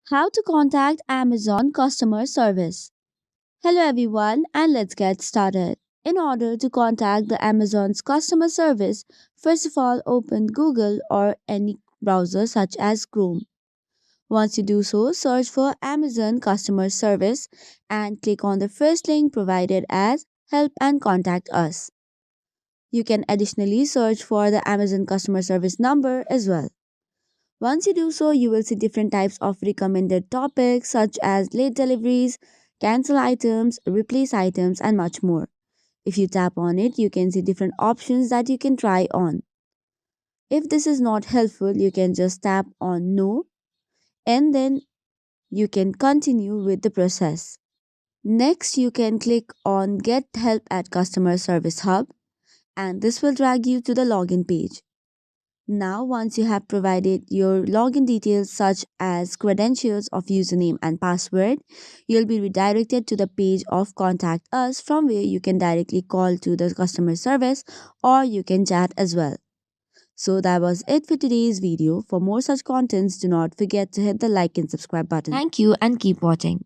How to contact Amazon customer service. Hello everyone and let's get started. In order to contact the Amazon's customer service, first of all open Google or any browser such as Chrome. Once you do so, search for Amazon customer service and click on the first link provided as help and contact us. You can additionally search for the Amazon customer service number as well. Once you do so, you will see different types of recommended topics such as late deliveries, cancel items, replace items, and much more. If you tap on it, you can see different options that you can try on. If this is not helpful, you can just tap on no and then you can continue with the process. Next, you can click on Get Help at Customer Service Hub and this will drag you to the login page. Now, once you have provided your login details such as credentials of username and password, you'll be redirected to the page of Contact Us from where you can directly call to the customer service or you can chat as well. So that was it for today's video. For more such contents, do not forget to hit the like and subscribe button. Thank you and keep watching.